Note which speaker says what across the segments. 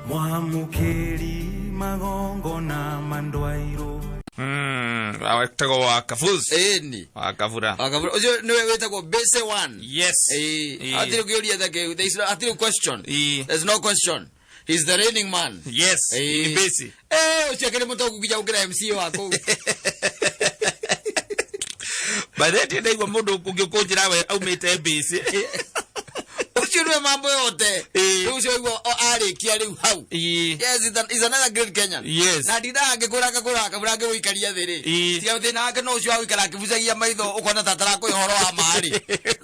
Speaker 1: Mwamukeri magongo na mandwairo.
Speaker 2: Awetako wakafuz.
Speaker 3: Ni.
Speaker 2: Wakafura.
Speaker 3: Wakafura. Ojo niwe wetako base one.
Speaker 2: Yes.
Speaker 3: Atiro gyori atake. There is atiro question. There's no question. He's the reigning man.
Speaker 2: Yes. Base.
Speaker 3: Uchekele mtu kukija ukira MC wako.
Speaker 2: Badeti ndego mundu kugikojira we au mete base.
Speaker 3: Uchirwe mambo yote. Usho iwo arikia riu hau. Yes, is another great Kenyan.
Speaker 2: Yes.
Speaker 3: Na dida angekora burage wikaria thiri. Tia thina ake no ucio awikara kibucagia maitho ukona tatara ko ihoro wa mari.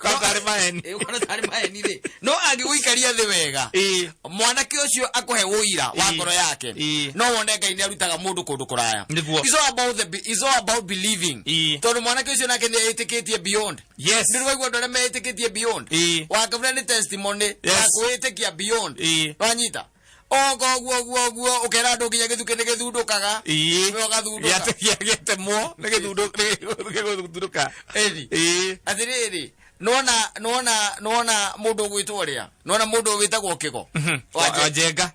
Speaker 2: Kwatari maheni.
Speaker 3: Ukona tari maheni ri. No angewikaria thi wega. Mwanake ucio akuhe uira wa ngoro yake. No wone Ngai ni arutaga mundu kundu kuraya. It's all about believing. Tondu mwanake ucio nake ni etiketie beyond.
Speaker 2: Yes.
Speaker 3: Ndio wego ndore me etiketie beyond. Wakabra ni testimony ya kuetekia beyond. Wanyita ogo ukera ndo kinya githukindukaga we gathundo
Speaker 2: yate mo githuduka
Speaker 3: athiriri nona mundu gwitworia nona mundu witagwo kigo
Speaker 2: wajenga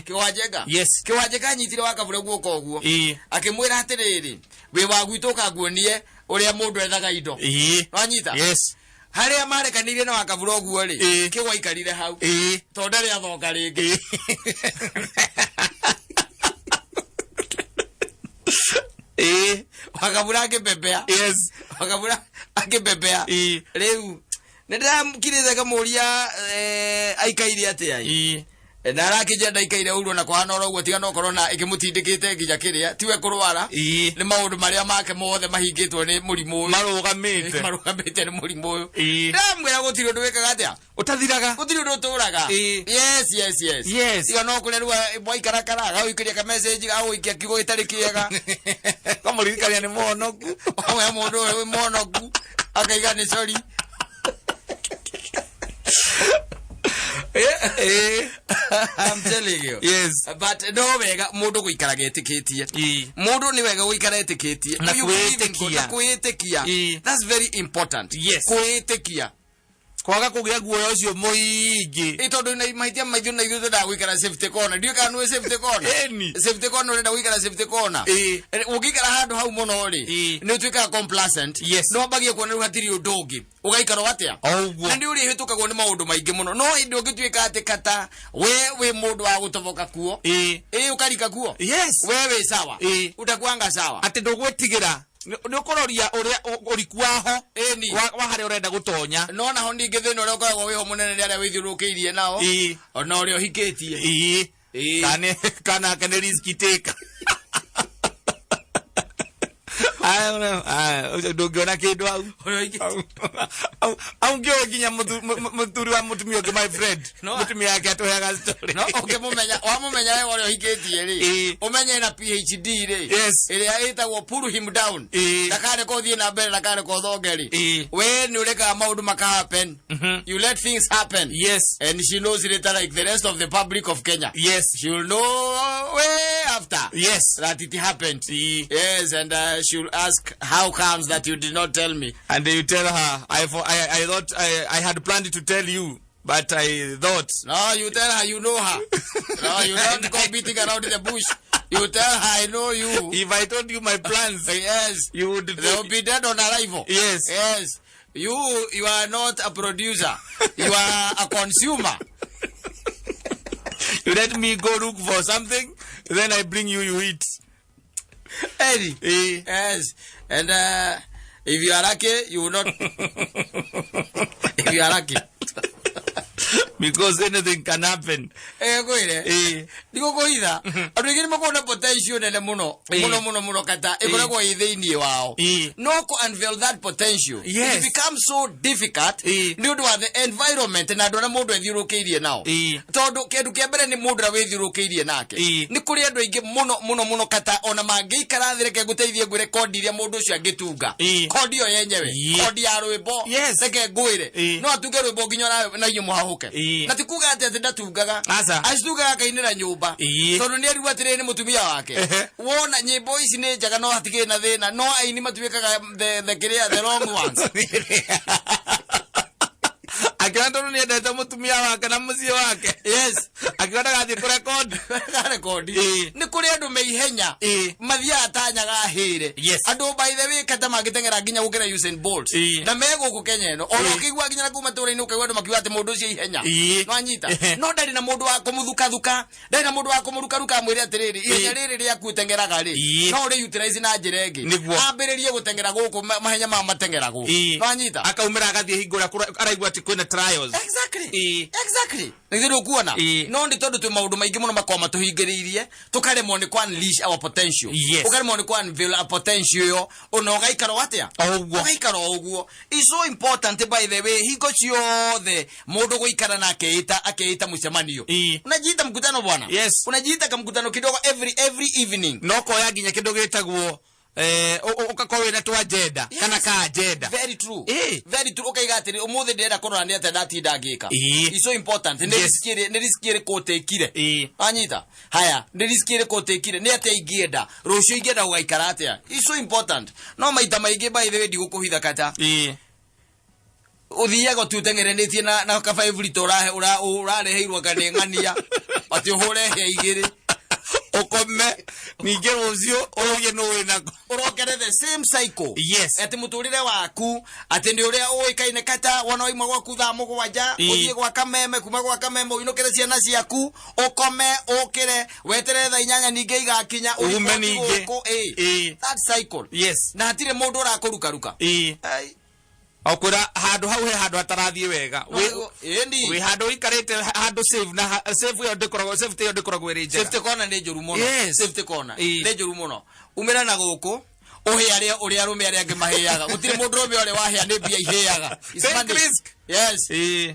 Speaker 3: kiwajenga
Speaker 2: yes
Speaker 3: kiwajenga nyitire wakabura guoko oguo akimwira atiriri we wagwituka guonie uria mundu ethaga indo wanyita
Speaker 2: yes
Speaker 3: haria marekanirie na wakabura oguo ri kigwa ikarire hau tonda ria thoka ringi wakabura akibebea
Speaker 2: yes
Speaker 3: wakabura akibebea riu ndamkirize kamuria aikaire atia na arakije ndaikaire uru na kwa noro uguo tiga no korona ikimutindikite ngija kiria tiwe kurwara ni maundu maria make mothe mahingitwo ni murimu marugamite ni murimu uyu ndamwira gutiri undu wikaga atia
Speaker 2: utathiraga
Speaker 3: gutiri undu uturaga yes tiga no kurerwa boikarakara ga ukiria ka message ga uikia kigo itari kiega
Speaker 2: kamurikania ni monoku
Speaker 3: amwe mundu we monoku akaiga ni sorry I'm telling you.
Speaker 2: Yes.
Speaker 3: But no wega mundu guikara getikitie. Mundu ni wega guikara etikitie.
Speaker 2: Na
Speaker 3: kuitekia. That's very important.
Speaker 2: Yes.
Speaker 3: Kuitekia.
Speaker 2: Kwaga kugia guoya ucio muingi
Speaker 3: itondo na maitia maithu na ithu da guikara safety corner ndio kana safety corner safety corner ndo guikara safety corner ugikara handu hau muno ri ni utuika complacent no bagie kuona ruhatiri udongi ugaikara watia na ndio uri hitukagwo ni maundu maingi muno no indi ugituika ati kata we mundu wa gutoboka kuo ukarika kuo wewe sawa utakuanga sawa
Speaker 2: ati ndugwetigira ni ukororia uria urikuaho wa hare urenda gutonya
Speaker 3: no na ho ningi thina uria ukoragwo wiho munene ni aria withiurukiirie nao ona uria uhikitie
Speaker 2: kana kana risk taker ndugiona kindu au ngio ginya muturi wa mutumia ungi my friend mutumia yake atoheaga story
Speaker 3: no wamumenya wewe uria uhikitie ri umenye na PhD ri iria itagwo pull him down ndakare ko thie na mbere ndakare ko thongeri we ni ureka maundu maka happen you let things happen and she knows it like the rest of the public of Kenya she will know way after that it happened and she'll ask how comes that you did not tell me
Speaker 2: and you tell her I thought I had planned to tell you but I thought
Speaker 3: no you tell her you know her no you don't go beating around the bush you tell her I know you
Speaker 2: if I told you my plans you would
Speaker 3: they will be dead on arrival you are not a producer you are a consumer
Speaker 2: you let me go look for something then I bring you eat
Speaker 3: Eddie and if you are lucky you will not if you are lucky
Speaker 2: because anything can happen
Speaker 3: goire digo goida adugini makona potential nene muno kata ekoragwo itheini wao no ko unveil that potential it becomes so difficult ndio ndo the environment na ndo na mundu ethiurukiirie nao tondu kindu kiambere ni mundu awithiurukiirie nake ni kuri andu aingi muno kata ona mangiikara thireke guteithie ngwire kodi iria mundu ucio angitunga kodi yo yenyewe kodi ya rwimbo reke ngwire no atunge rwimbo nginya na inyu muhahuke na tikuga ati ndatungaga acitungaga kainira nyumba tondu ni ariwa atire ni mutumia wake wona nyimbo ici ni njaga no hatigire na thina no aini matuikaga the wrong ones
Speaker 2: akira tondu ni endete mutumia wake na mucie wake akirada gathi kurecord
Speaker 3: record ni kuri andu meihenya mathia atanya gahire andu by the way kata magitengera ginya gukira Usain Bolt na mego ku Kenya no oro kigwa ginya kuma tura ino kaigwa makiwa ate mundu cio ihenya no anyita no ndari na mundu wa kumuthuka thuka ndari na mundu wa kumuruka ruka mwire atiriri ihenya riri ria kutengeraga ri no ri utilize na njiregi ambiririe gutengera guku mahenya ma matengera guku no anyita
Speaker 2: akaumira agathie hingura araigwa ati kwina trials
Speaker 3: exactly ngiru kuona no ndi tondu twi maundu maingi muno makoma tuhingiririe tukaremwo ni kwa unleash our potential ukaremwo ni kwa unveil our potential yo ono gaikaro watia gaikaro oguo is so important by the way hingo ciothe mundu guikara na akeita mucemanio unajiita mkutano bwana unajiita kama mkutano kidogo every evening
Speaker 2: no koya ginya kindu gitagwo ukakowe na tu agenda kana ka agenda
Speaker 3: very true ukaiga atiri umuthi ndenda korora ni ate ndatinda ngika is so important ndirisikiere kotekire anyita haya ndirisikiere kotekire ni ate ingienda rucio ingienda ugaikara atia is so important no maita maingi by the way ndigukuhitha kata uthiaga tutengerenetie na ka 5 liter urareheirwo kanengania ati uhure he igiri
Speaker 2: okome ningero ucio oye no wena
Speaker 3: urokere the same cycle ati muturire waku ati ndi uria uikaine kata wana imwe gwaku tha mugwanja uthie gwa kameme kuma gwa kameme uinukire ciana ciaku ukome ukire wetere tha inyanya ninge igakinya
Speaker 2: ume ninge
Speaker 3: that cycle na hatire mundu urakuruka
Speaker 2: okura handu hau he handu atarathie wega we handu ikarite handu save yo ndikoro safety yo ndikoro gwirije
Speaker 3: safety corner ni njuru muno safety corner ni njuru muno umira na guku uhe aria uria rume aria ngimaheaga gutire mundu rume ore wahea ni bia iheaga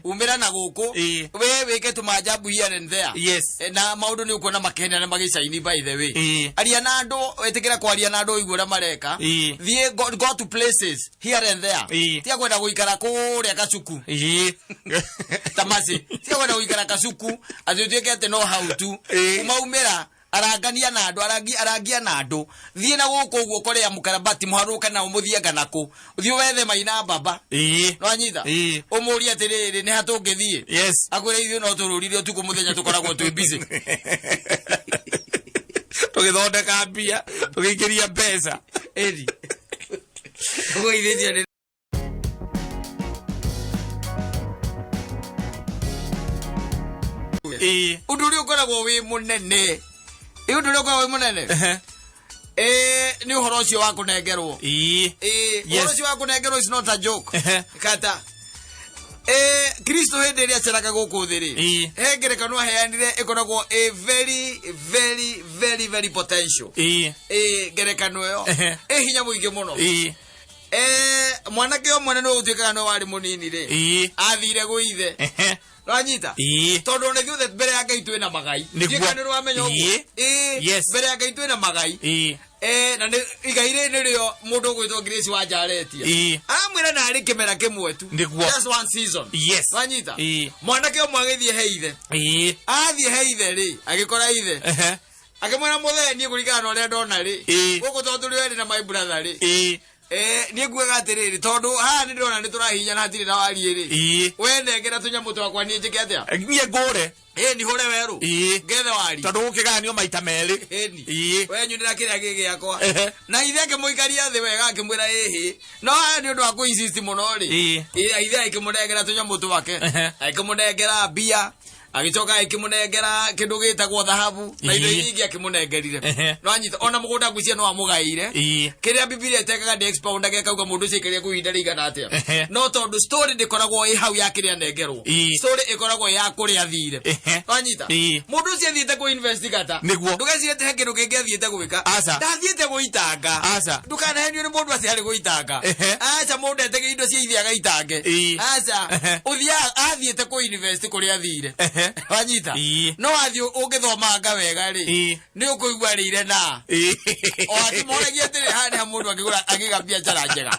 Speaker 3: umira na guku we weke tumajabu here and there na maundu ni ukona makenya na magicaini by the way aria na andu etikira kwa aria na andu igura mareka thie go to places here and there tia kwenda guikara kuria kacuku tamasi tia kwenda guikara kacuku athiutuike ate no how to umaumira arangania na andu arangia na andu thie na guku uguo korea mukarabati muharuka na umuthianga nako uthio wethe maina baba no anyitha umuria atiriri ni hatungithie akwire ithio no tururire utuku muthenya tukoragwo twi busy
Speaker 2: tugithondeka mbia tugikiria pesa
Speaker 3: eri ugo ithio uduri ukoragwo wi munene iundu roko we munene ni uhoro cio wa kunengerwo uhoro cio wa kunengerwo is not a joke kata Kristo hindi ria ceraka guku thiri hengerekano aheanire ikoragwo a very potential ngerekano yo hinya muingi muno mwanake omwe no utuikaga no wari munini ri athire guithe ranyita tondu ne giuthe mbere ya Ngai twina magai ndikaniro amenya uguo mbere ya Ngai twina magai na igaire nirio mundu gwitwo Grace wa Jaretia amwira na ari kimera kimwe tu just one season ranyita mwanake omwe agithie heithe athie heithe ri agikora ithe akimwira mutheni kurigana na uria ndona ri guku tondu ri na my brother ri ni nguega atiriri tondu ha ni ndona ni turahinya na hatiri na wari ri we nengera tunyamu twakwa ni njike atia
Speaker 2: ngie ngure
Speaker 3: ni hore weru ngethe wari
Speaker 2: tondu ukiganio maita meri
Speaker 3: we nyunira kiria gigi yakwa na ithe akimuikaria thi wega akimwira no ni undu wa ku insist muno ri ithe akimurengera tunyamu twake akimurengera bia agicoka akimunengera kindu gitagwo thahabu na indo nyingi akimunengerire no anyita ona mugunda ngwicia no amugaire kiria Biblia itekaga de expound agekauga mundu cikiria kuhinda rigana atia no tondu story ndikoragwo hau ya kiria nengerwo story ikoragwo ya kuria thire no anyita mundu cia thiete ku investigata ndugeciete kindu kingi athiete gwika ndathiete guitanga ndukanahenio ni mundu aciari guitanga aca mundu etege indo cia ithiaga itange aca uthia athiete ku invest kuria thire wanyita no athi ugithoma nga wega ri ni ukuigwa rire na o ati moragia atiri hani ha mundu akigura akigambia njara njega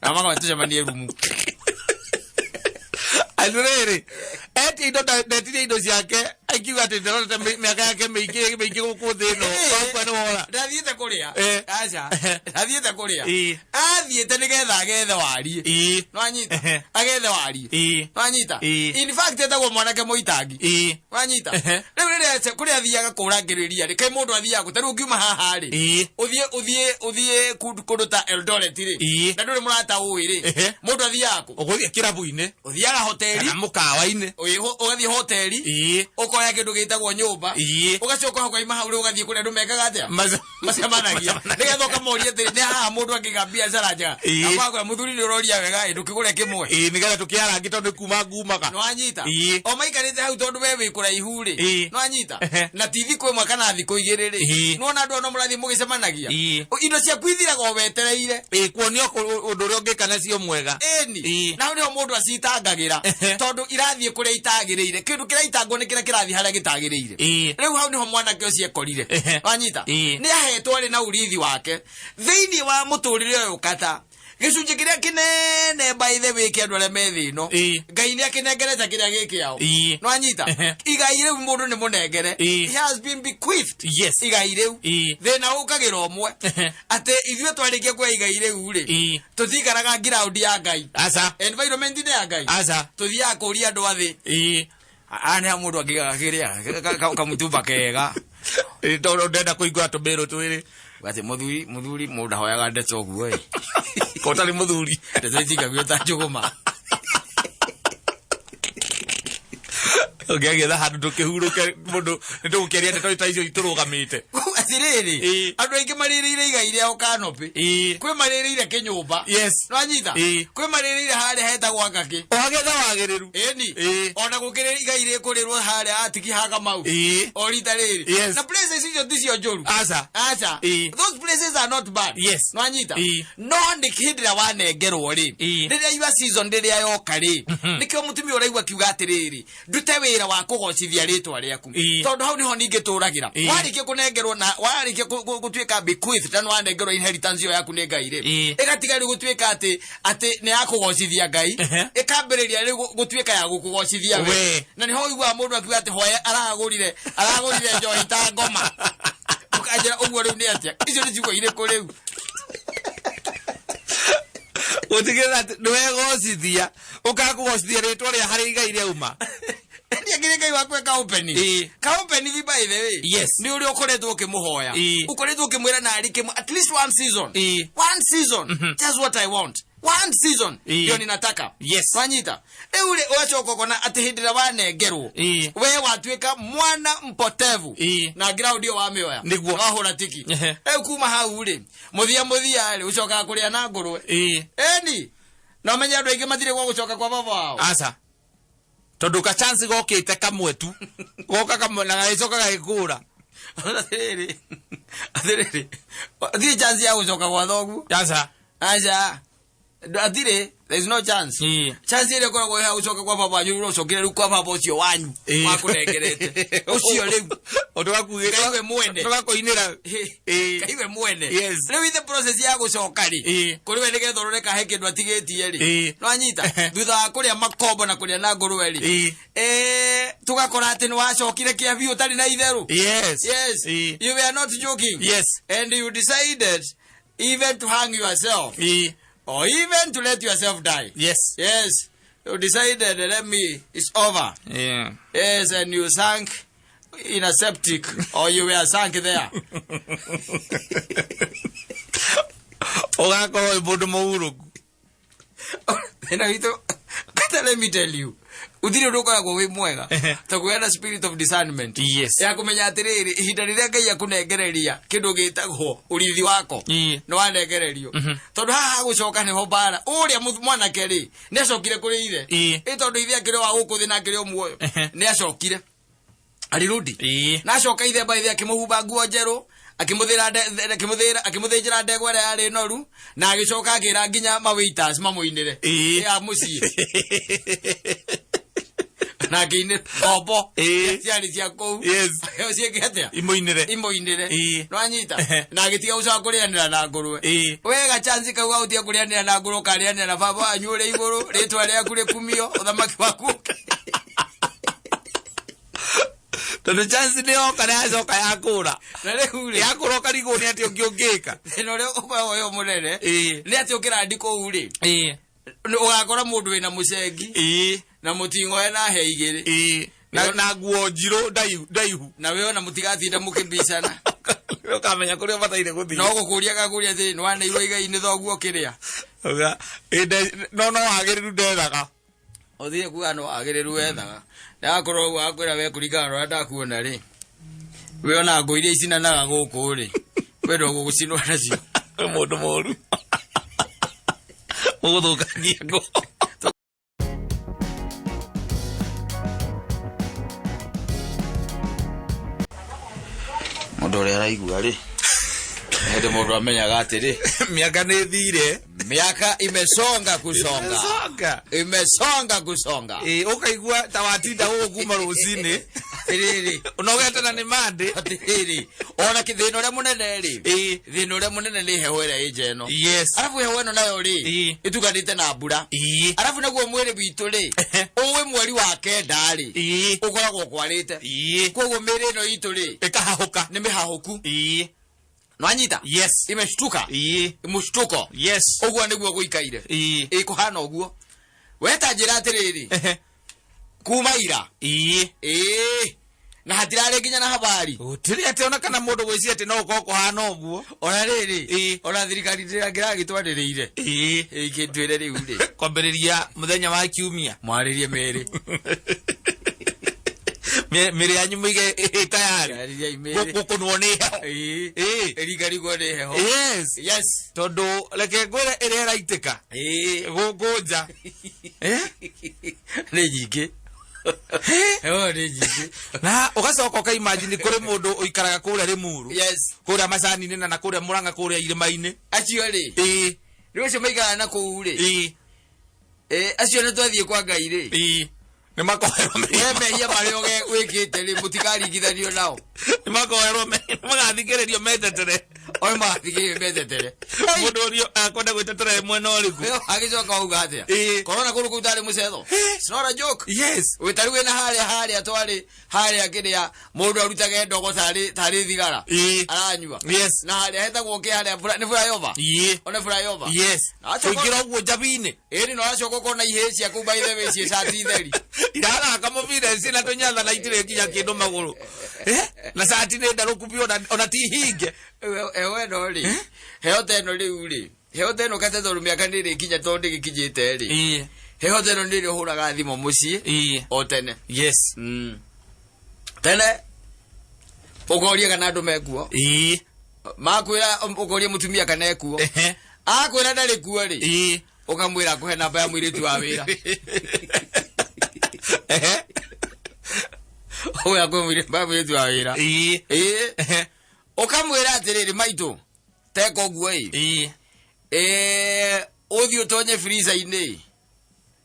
Speaker 3: amanga tucemanie rumu
Speaker 2: alurere eti indo ndetire indo ciake ikiuga ati ndorete miaka yake meiki guku thino kwa no ora
Speaker 3: ndathiete kuria acha ndathiete kuria athiete nigetha agethe wari no anyita agethe wari no anyita in fact etagwo mwanake muitangi no anyita riu rire kuria thiaga kurangiriria ri kai mundu athiaga gutaru ngiuma haha ri uthie kunduta Eldoret ri na nduri murata uiri mundu athiaga
Speaker 2: uguthie kirabu-ini
Speaker 3: uthiaga hoteli
Speaker 2: kana mukawa-ini
Speaker 3: ugathie hoteli ukoya kindu gitagwo nyumba ugacoka hokaima hau ri ugathie kuria andu mekaga atia macemanagia nigetha ukamoria atiri ni haha mundu angiga biacara njega amagwa muthuri ni uroria wega ndukigure kimwe
Speaker 2: nigetha tukiarangi tondu kuma ngumaga
Speaker 3: no anyita o maikarite hau tondu we wi kuraihu ri no anyita na tithi kwimwe kana thiku igiri ri no na andu no murathie mugicemanagia indo cia kwithiraga wetereire
Speaker 2: kuonio undu ri ungikana cio mwega
Speaker 3: na ni mundu acitangagira tondu irathie kuria itagiriire kindu kira itangwo ni kira kirathie haria gitagiriire riu hau niho mwanake ucio ekorire wanyita ni ahetwo ri na urithi wake thiini wa muturire uyu kata gicunji kiria kinene by the way kiandu aria methino ngai ni akinengerete kiria gikiao no anyita igai riu mundu ni munengere he has been bequeathed igai riu thina ukagira omwe ate ithue twarikia kwa igai riu ri tuthikaraga ground ya ngai
Speaker 2: aca
Speaker 3: environment ni ya ngai
Speaker 2: aca
Speaker 3: tuthia kuria andu athi ane mundu agigaga kiria kamutumba kega
Speaker 2: tondu ndenda kuigua tumiru twiri
Speaker 3: ati muthuri mundu hoyaga ndeto guo
Speaker 2: kotari muthuri
Speaker 3: ndetejika gwita njuguma
Speaker 2: ugiagetha handu tukihuruke mundu nitugukeria ndeto itaicio iturugamite
Speaker 3: atiriri andu aingi maririire igai riao kanopi kwi maririire kinyumba no anyita kwi maririire haria hetagwo ngaki
Speaker 2: ohagetha wagiriru
Speaker 3: eni ona gukire igai rikurirwo haria atiki haga mau o rita riri na places icio ticio njuru acha those places are not bad no anyita no ndikindira wanengerwo ri riria iwa season riria yoka ri nikio mutumia uraigwa kiuga atiriri ndute wira wa kugocithia ritwa riaku tondu hau niho ningituragira warikia kunengerwo na warikia gutuika bequeath tano wanengerwo inheritance yo yaku ni ngai ri igatiga ri gutuika ati ni yakugocithia ngai ikambiriria ri gutuika ya gukugocithia we na niho igwa mundu akiuga ati hoya aragurire njohi ta ngoma ukajira uguo riu ni atia icio ni ciugo iriku riu
Speaker 2: utigera niwegocithia ukakugocithia ritwa ria hari igai ria uma
Speaker 3: ndia ngai wakwe ka open by the way ni uri ukoretwo ukimuhoya ukoretwo ukimwira na ari kimu at least one season just what I want one season ndio ninataka wanyita eule wachoka kona ati hindira wanengerwo we watuika mwana mpotevu na ground yo wamioya wahura tiki kuma hau ri muthia ri ucoka kuria na ngurwe eni no menya andu aingi mathire gwa gucoka kwa baba wao
Speaker 2: aca tondu ka chance gokite kamwe tu goka kamwe na gaicoka gaikura
Speaker 3: athire chance ya gucoka kwa thogu aca athire there is no chance chance ile kwa ha ucoka kwa baba wanyu urocokire ru kwa baba ucio wanyu wakurengerete ucio riu
Speaker 2: undu wakugira
Speaker 3: kaiwe mwene
Speaker 2: tugakoinira
Speaker 3: kaiwe mwene riu ithe process ya gucoka ri kuri we nigetha ureka he kindu atigitie ri no anyita thutha wa kuria makombo na kuria na ngurwe ri tugakora ati ni wacokire kia biu tari na itheru you were not joking and you decided even to hang yourself or even to let yourself die. You decided, it's over. And you sank in a septic, or you were sunk there. Let me tell you. Udire roka go we mwega to go na spirit of discernment ya kumenya atiriri ihinda riria ngai akunengereria kindu gitagwo urithi wako no wanengererio tondu haha gucoka ni ho bara uria mwanake ri ni acokire kuri ithe tondu ithe akiri wa gukuthi na akiri muoyo ni acokire alirudi na acoka ithe ba ithe akimuhumba nguo njeru akimuthinjira ndegwa ria yari noru na agicoka agira nginya mawaiters mamuinire ya mucii na gine obo ciari cia kou yo ciekete imoinire no anyita na gitiga uca kurianira na ngurwe wega chance kauga utia kurianira na ngurwe karianira na baba anyure iguru ritwa ria kure kumio uthamaki waku
Speaker 2: Tondu chance ni oka na azoka yakura.
Speaker 3: Na riu ri.
Speaker 2: Yakura karigo ni ati ungika.
Speaker 3: No ri uko yo munene. Ni ati ukira ndiko uri. Ugakora mundu wina mucengi. Na mutingo ena he igiri.
Speaker 2: Na guo njiro ndaihu.
Speaker 3: Na wewe na mutigatinda mukibicana.
Speaker 2: Ukamenya kuria bataire guthii.
Speaker 3: No gukuria gakuria thi ni wana igo igai-ini thoguo kiria.
Speaker 2: Oga no agiriru ndethaga.
Speaker 3: Othire kuga no agiriru wethaga. Ndakorwo wakwira we kurigana na ndakuona ri. We ona ngo iria icinanaga guku ri. We ndo gugucinwa nacio.
Speaker 2: Mundu moru. Muguthukagia ngo.
Speaker 3: Mundu uri araigua ri. Hede mundu amenyaga atiri.
Speaker 2: Miaka ni thire.
Speaker 3: Miaka imesonga kusonga. Imesonga kusonga.
Speaker 2: Ukaigua tawatinda gukuma rucini.
Speaker 3: Riri.
Speaker 2: Unogetana ni mande.
Speaker 3: Riri. Ona kithino ria munene ri. Thino ria munene ni heho ira ijeno.
Speaker 2: Yes.
Speaker 3: Arafu heho eno nayo ri. Ituganite na mbura. Arafu naguo mwiri witu ri. Uwe mweri wa kenda ri. Ukoragwo kwarite. Koguo miri eno itu ri.
Speaker 2: Ikahahuka.
Speaker 3: Ni mihahuku. Nwanyita?
Speaker 2: Yes.
Speaker 3: Imeshtuka? Mushtuko?
Speaker 2: Yes.
Speaker 3: Uguo niguo guikaire? Ikuhana uguo? Weta njira atiriri? Kuma ira? Na hatirare nginya na habari?
Speaker 2: Utiri ati ona kana mundu gwicira ati no uko kuhana uguo?
Speaker 3: Ona riri? Ona thirikari ndiragira gitwaririire? Ikitwire riu ri.
Speaker 2: Kwambiriria muthenya wa kiumia.
Speaker 3: Mwaririe meri.
Speaker 2: Miri yanyu muige tayari. Gukunwo ni heho.
Speaker 3: Erigari go ni heho. Yes.
Speaker 2: Tondu leke ngwire iri raitika. Gukunja.
Speaker 3: Ni nyingi. Heho ni nyingi.
Speaker 2: Na ugacoka ukaimagine kuri mundu uikaraga kuria Limuru.
Speaker 3: Yes.
Speaker 2: Kuria macani-ini na kuria Murang'a kuria irima-ini.
Speaker 3: Acio ri. Riu maigana na kuu ri. Acio ni twathie kwa Ngai ri.
Speaker 2: Ni makoherwo
Speaker 3: mehia maria wikite ri mutikaringithanio nao.
Speaker 2: Ni makoherwo magathikiririo metetere.
Speaker 3: Oi magathikiririo metetere.
Speaker 2: Mundu urio akwenda gwetetere mwena uriku.
Speaker 3: Agicoka uga atia. Korona kuru kutari mucetho. It's not a joke.
Speaker 2: Yes.
Speaker 3: Witari wena haria twari haria kiria mundu arutage ndogo tari thigara. Aranyua.
Speaker 2: Yes.
Speaker 3: Na haria hetagwo ki haria ni flyover. Ona flyover.
Speaker 2: Yes. Tuikira uguo njabini.
Speaker 3: No aracoka kona iheci aku by the way cie cati theri.
Speaker 2: Irara kama vile sina tunyatha na itire kinya kindu maguru. Na cati ni ndaruku bi ona ti hinge.
Speaker 3: Ewe no ri. Heo teno riu ri. Heo teno kate thoru miaka ni ri kinya tondu gikinyite ri. Heo teno ni ri huraga thimo mucii. O tene.
Speaker 2: Yes.
Speaker 3: Tene. Ugoria kana andu mekuo. Makwira ugoria mutumia kana ekuo. Akwira ndari kuo ri. Ukamwira kuhe namba ya mwiritu wa wira. Oya akwira namba mwiritu wa wira. Ukamwira atiriri maitu teko guo uthio tonye freezer-ini.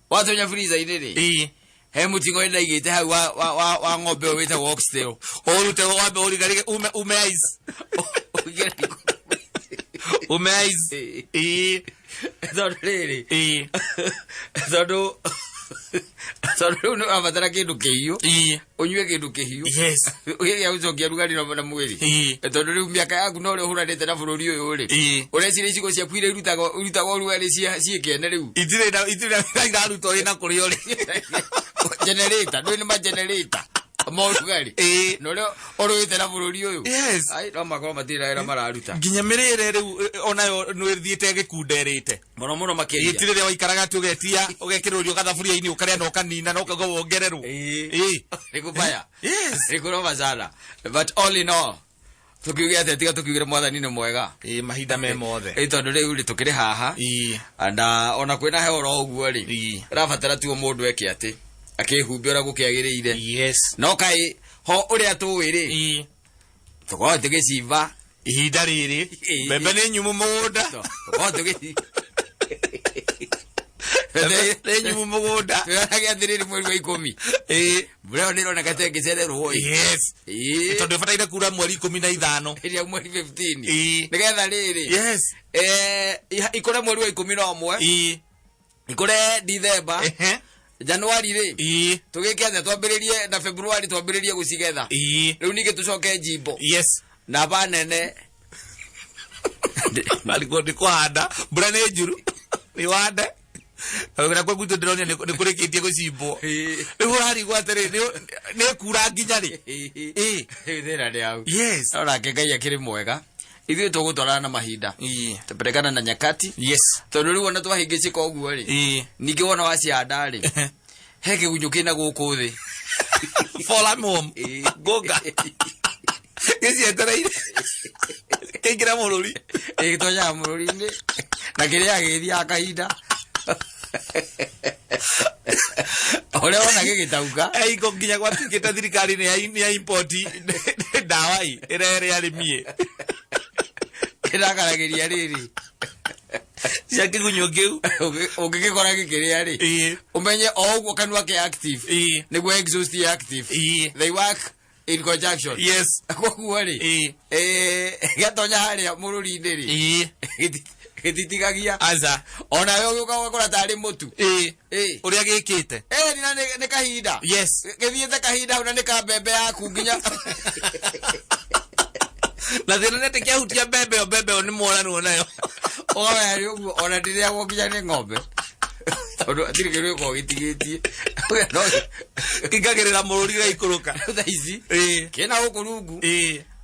Speaker 3: Watonya freezer-ini ri. He mutingo ina igite hau wa ng'ombe wita oxtail.
Speaker 2: Orute ng'ombe origarige ume ice. Ice.
Speaker 3: Tondu riri. Tondu no abatara kindu kihiu. Unywe kindu kihiu.
Speaker 2: Yes.
Speaker 3: Ugiya ucokia rugari na mwiri. Tondu riu miaka yaku no ri huranite na bururi uyu ri. Urecire icigo ciaku ire irutago rugari ciikene riu.
Speaker 2: Itire iraruta ina kurio ri.
Speaker 3: Generator, ndui ni ma generator. Morugari. No ri oruite na bururi uyu.
Speaker 2: Yes.
Speaker 3: Ai no makorwo matira ira mararuta.
Speaker 2: Nginya mirire riu onayo no ithiite gikunderite.
Speaker 3: Muno makiria.
Speaker 2: Itire ri waikaraga tugetia ugekirurio gathaburia-ini ukaria no kanina no kago wongererwo.
Speaker 3: Nikubaya.
Speaker 2: Yes.
Speaker 3: Nikurova sana. But all in all, tukiugia ati tiga tukiugira mwathani ni mwega.
Speaker 2: Mahinda me mothe.
Speaker 3: Tondu riu ri tukiri haha. Anda ona kwina hehoro uguo ri. Rabatara tu mundu eke ati akihumbira gukiagirire.
Speaker 2: Yes.
Speaker 3: No kai ho uria tuwi ri. Tuko tugiciva
Speaker 2: ihinda riri. Mbembe ni nyumu mugunda.
Speaker 3: Tuko tugi.
Speaker 2: Le nyumu mugunda.
Speaker 3: Tuyaga athiriri mweri wa 10. Bro niro na kate gicererwo.
Speaker 2: Yes. Tondu bataire kura mweri 15.
Speaker 3: Iria mweri 15. Nigetha riri.
Speaker 2: Yes.
Speaker 3: Ikore mweri wa 11. Ikore December. January ri tugikenya twambiririe na February twambiririe gucigetha riu ninge tucoke jimbo
Speaker 2: yes
Speaker 3: na banene
Speaker 2: alikuwa ni kwanda mbura ni njuru ni wande na kwa gutu ndronia ni kurikitie gucimbo riu hari gwatere ni kura nginya ri
Speaker 3: thira ndi au
Speaker 2: yes
Speaker 3: ora ngai akiri mwega ithuĩ tũgũtwarana na mahinda tũperekana na nyakati
Speaker 2: yes
Speaker 3: tondũ rĩu ona twahingĩcĩka ũguo rĩ ningĩ wona wacihanda rĩ he kĩgunyũ kĩna gũkũ thĩ
Speaker 2: fall home goga gĩcietereire kĩingĩra mũrũri
Speaker 3: gĩtonya mũrũri-inĩ na kĩrĩa gĩthiaga kahinda ole ona gĩgĩtauka
Speaker 2: iko nginya gwatuĩkĩte thirikari nĩ ya import ndawa ĩrĩa arĩmie
Speaker 3: ĩrakarageria rĩrĩ
Speaker 2: cia kĩgunyũ kĩu
Speaker 3: ũngĩgĩkora gĩkĩrĩa rĩ ũmenye o ũguo kanua ke active nĩguo exhaust ye active they work in conjunction
Speaker 2: yes
Speaker 3: koguo rĩ gĩatonya harĩa mũrũri-inĩ rĩ gĩtitigagia
Speaker 2: aza
Speaker 3: ona we ũgĩũka ũgakora tarĩ mũtu
Speaker 2: ũrĩa gĩkĩte
Speaker 3: nĩ kahinda
Speaker 2: yes
Speaker 3: gĩthiĩte kahinda hau na nĩ ka mbembe yaku nginya
Speaker 2: na thĩna nĩ atĩ kĩahutia mbembe ĩyo nĩ mworanu nayo
Speaker 3: ũgaweri ũguo ona ndĩrĩagwo nginya nĩ ng'ombe tondũ atirĩ kĩrũ gĩkoragwo gĩtigĩtie
Speaker 2: kĩngagĩrĩra mũrũri gĩaikũrũka
Speaker 3: thaa ici kĩna gũkũ rungu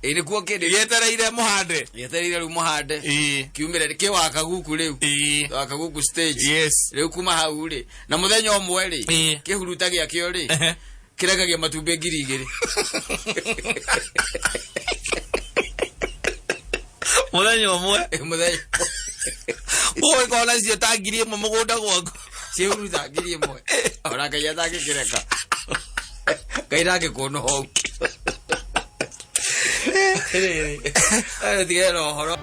Speaker 3: nĩkuo kĩndĩ
Speaker 2: gĩetereire mũhande
Speaker 3: rĩu mũhande kiumĩre kĩwaka guku rĩu waka guku stage
Speaker 2: yes
Speaker 3: rĩu kuma hau rĩ na mũthenya ũmwe rĩ kĩhuruta gĩakĩo rĩ kĩrekagia matumbĩ 2,000
Speaker 2: mũthenya ũmwe ũgĩkorwo cio ta 1,000 mũgũnda gwaku
Speaker 3: ciĩhuruta 1,000 ona Ngai atangĩkĩreka Ngai ndangĩkũona hau tigaĩra ũhoro